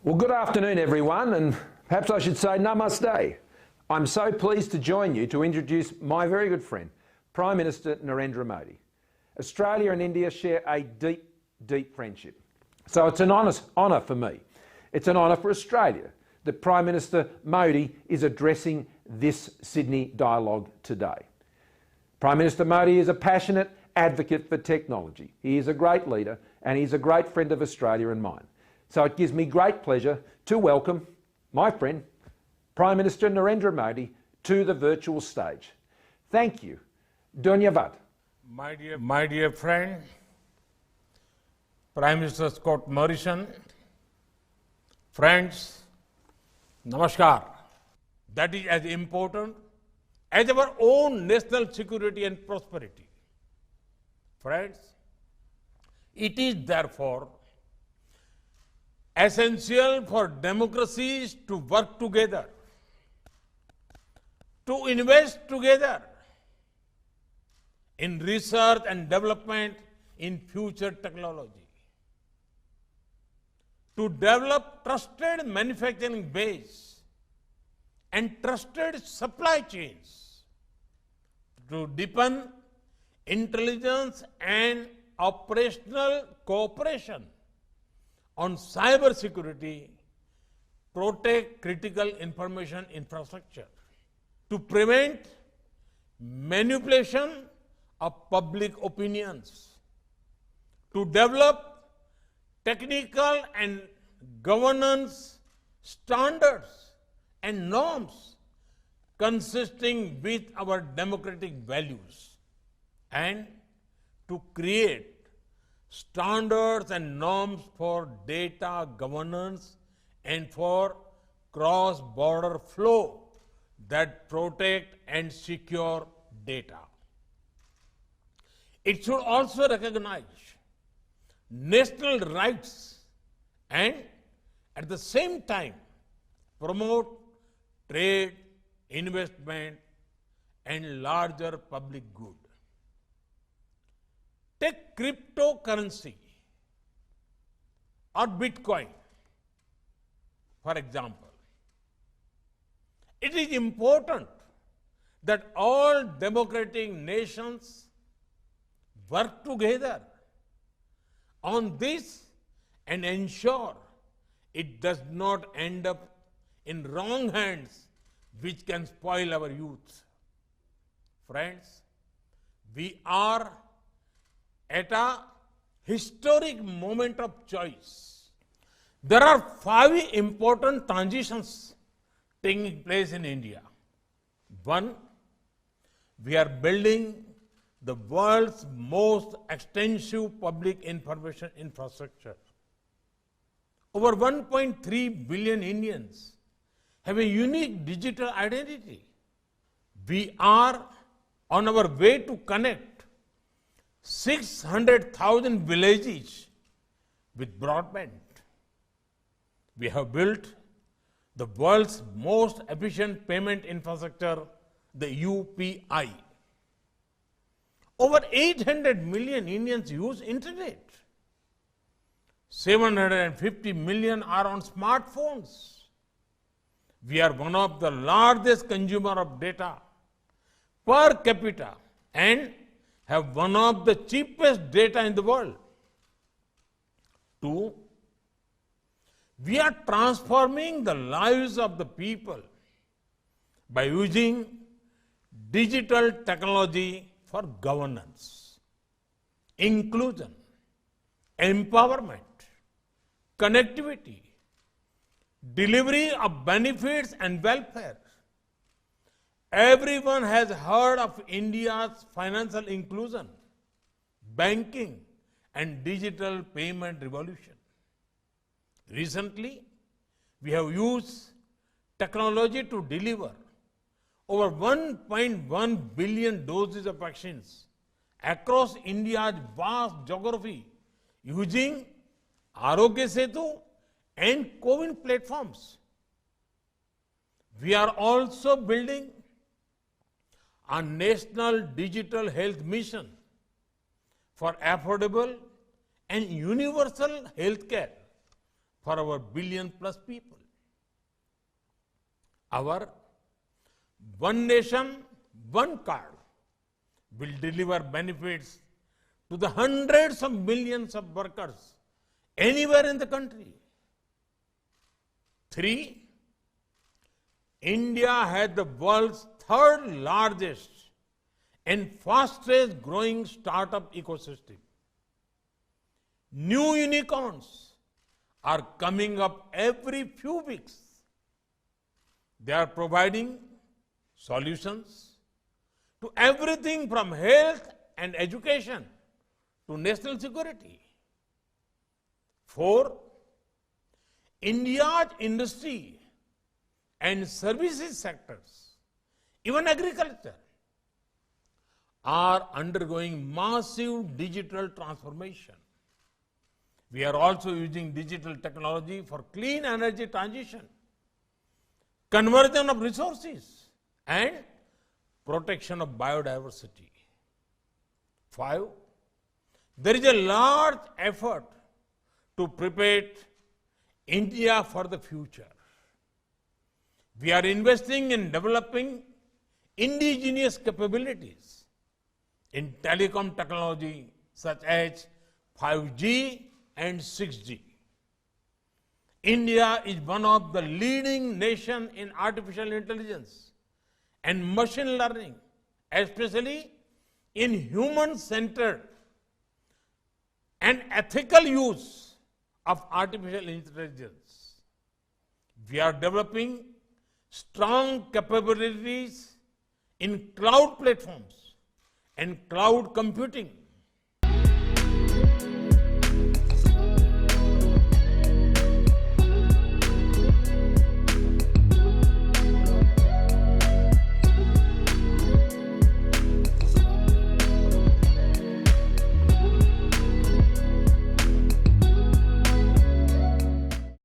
Well, good afternoon, everyone, and perhaps I should say namaste. I'm so pleased to join you to introduce my very good friend, Prime Minister Narendra Modi. Australia and India share a deep, deep friendship. So it's an honour for me. It's an honour for Australia that Prime Minister Modi is addressing this Sydney dialogue today. Prime Minister Modi is a passionate advocate for technology. He is a great leader and he's a great friend of Australia and mine. So it gives me great pleasure to welcome my friend, Prime Minister Narendra Modi, to the virtual stage. Thank you. Dhanyavad. My dear friend, Prime Minister Scott Morrison, friends, namaskar. That is as important as our own national security and prosperity. Friends, it is therefore essential for democracies to work together, to invest together in research and development in future technology, to develop trusted manufacturing base and trusted supply chains, to deepen intelligence and operational cooperation on cyber security, protect critical information infrastructure, to prevent manipulation of public opinions, to develop technical and governance standards and norms consisting with our democratic values, and to create standards and norms for data governance and for cross-border flow that protect and secure data. It should also recognize national rights and at the same time promote trade, investment and larger public good. Take cryptocurrency or Bitcoin, for example. It is important that all democratic nations work together on this and ensure it does not end up in wrong hands which can spoil our youth. Friends, we are at a historic moment of choice. There are 5 important transitions taking place in India. 1, we are building the world's most extensive public information infrastructure. Over 1.3 billion Indians have a unique digital identity. We are on our way to connect 600,000 villages with broadband. We have built the world's most efficient payment infrastructure, the UPI. Over 800 million Indians use internet. 750 million are on smartphones. We are one of the largest consumer of data per capita and have one of the cheapest data in the world. 2, we are transforming the lives of the people by using digital technology for governance, inclusion, empowerment, connectivity, delivery of benefits and welfare. Everyone has heard of India's financial inclusion, banking, and digital payment revolution. Recently, we have used technology to deliver over 1.1 billion doses of vaccines across India's vast geography using Arogya Setu and CoWIN platforms. We are also building a national digital health mission for affordable and universal healthcare for our billion-plus people. Our One Nation, One Card will deliver benefits to the hundreds of millions of workers anywhere in the country. 3, India has the world's third largest and fastest growing startup ecosystem. New unicorns are coming up every few weeks. They are providing solutions to everything from health and education to national security. 4, India's industry and services sectors, even agriculture, are undergoing massive digital transformation. We are also using digital technology for clean energy transition, conversion of resources, and protection of biodiversity. 5, there is a large effort to prepare India for the future. We are investing in developing indigenous capabilities in telecom technology such as 5G and 6G. India is one of the leading nations in artificial intelligence and machine learning, especially in human-centered and ethical use of artificial intelligence. We are developing strong capabilities in cloud platforms and cloud computing